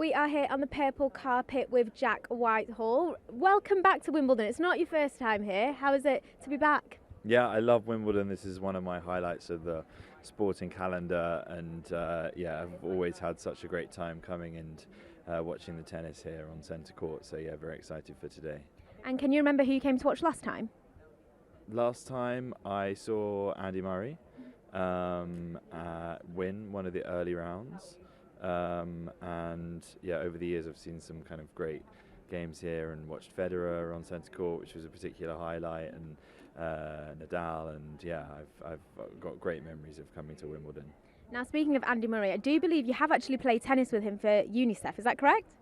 We are here on the purple carpet with Jack Whitehall. Welcome back to Wimbledon. It's not your first time here. How is it to be back? Yeah, I love Wimbledon. This is one of my highlights of the sporting calendar, and I've always had such a great time coming and watching the tennis here on centre court. So yeah, very excited for today. And can you remember who you came to watch last time? Last time I saw Andy Murray win one of the early rounds, and yeah, over the years I've seen some kind of great games here and watched Federer on centre court, which was a particular highlight, and Nadal, and yeah, I've got great memories of coming to Wimbledon. Now, speaking of Andy Murray, I do believe you have actually played tennis with him for UNICEF. Is that correct?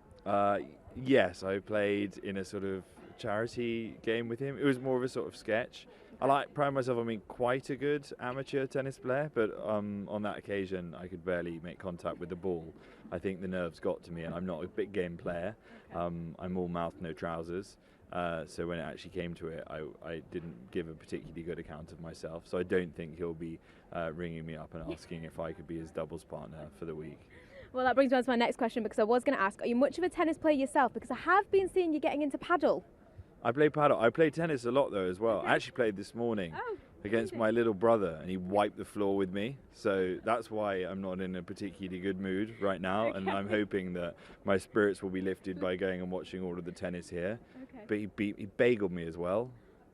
Yes, I played in a sort of charity game with him. It was more of a sort of sketch. I pride myself on being quite a good amateur tennis player, but on that occasion I could barely make contact with the ball. I think the nerves got to me, and I'm not a big game player. I'm all mouth, no trousers. So when it actually came to it, I didn't give a particularly good account of myself. So I don't think he'll be ringing me up and asking if I could be his doubles partner for the week. Well, that brings me on to my next question, because I was going to ask, are you much of a tennis player yourself? Because I have been seeing you getting into paddle. I play paddle. I play tennis a lot though as well. Okay. I actually played this morning against amazing. my little brother, and he wiped the floor with me. So that's why I'm not in a particularly good mood right now, and I'm hoping that my spirits will be lifted by going and watching all of the tennis here. But he bagelled me as well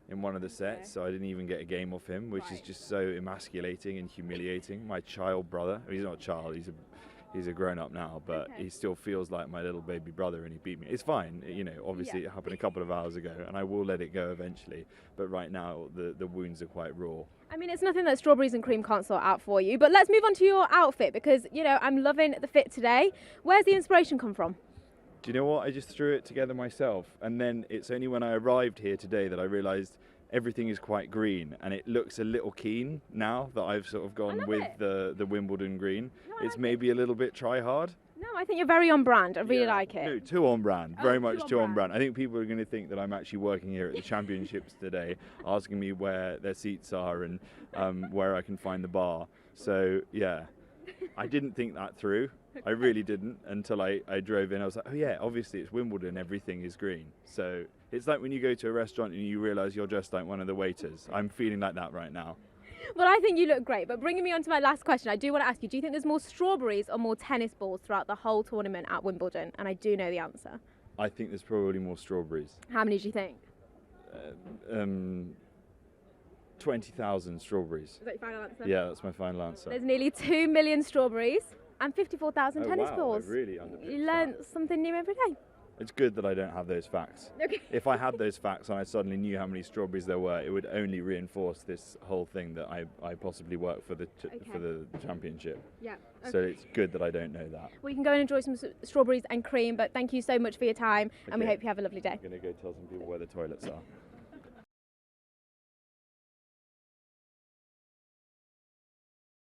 in one of the sets, so I didn't even get a game off him, which is just so emasculating and humiliating. My child brother, he's not a child, he's a grown-up now, but he still feels like my little baby brother, and he beat me. It's fine, obviously it happened a couple of hours ago, and I will let it go eventually, but right now the wounds are quite raw. I mean, it's nothing that strawberries and cream can't sort out for you, but let's move on to your outfit, because, I'm loving the fit today. Where's the inspiration come from? Do you know what? I just threw it together myself, and then it's only when I arrived here today that I realised everything is quite green, and it looks a little keen now that I've sort of gone with the Wimbledon green. It's maybe a little bit try hard. No, I think you're very on brand. I really like it. No, too on brand. Very much too on brand. I think people are going to think that I'm actually working here at the championships today, asking me where their seats are and where I can find the bar. So yeah, I didn't think that through. I really didn't until I drove in. I was like, oh yeah, obviously it's Wimbledon, everything is green. So it's like when you go to a restaurant and you realise you're just like one of the waiters. I'm feeling like that right now. Well, I think you look great, but bringing me on to my last question, I do want to ask you, do you think there's more strawberries or more tennis balls throughout the whole tournament at Wimbledon? And I do know the answer. I think there's probably more strawberries. How many do you think? 20,000 strawberries. Is that your final answer? Yeah, that's my final answer. There's nearly 2 million strawberries and 54,000 tennis balls. I really underpicked You learn something new every day. It's good that I don't have those facts. Okay. If I had those facts and I suddenly knew how many strawberries there were, it would only reinforce this whole thing that I possibly work for the championship. Yeah. Okay. So it's good that I don't know that. We can go and enjoy some strawberries and cream, but thank you so much for your time, and we hope you have a lovely day. I'm going to go tell some people where the toilets are.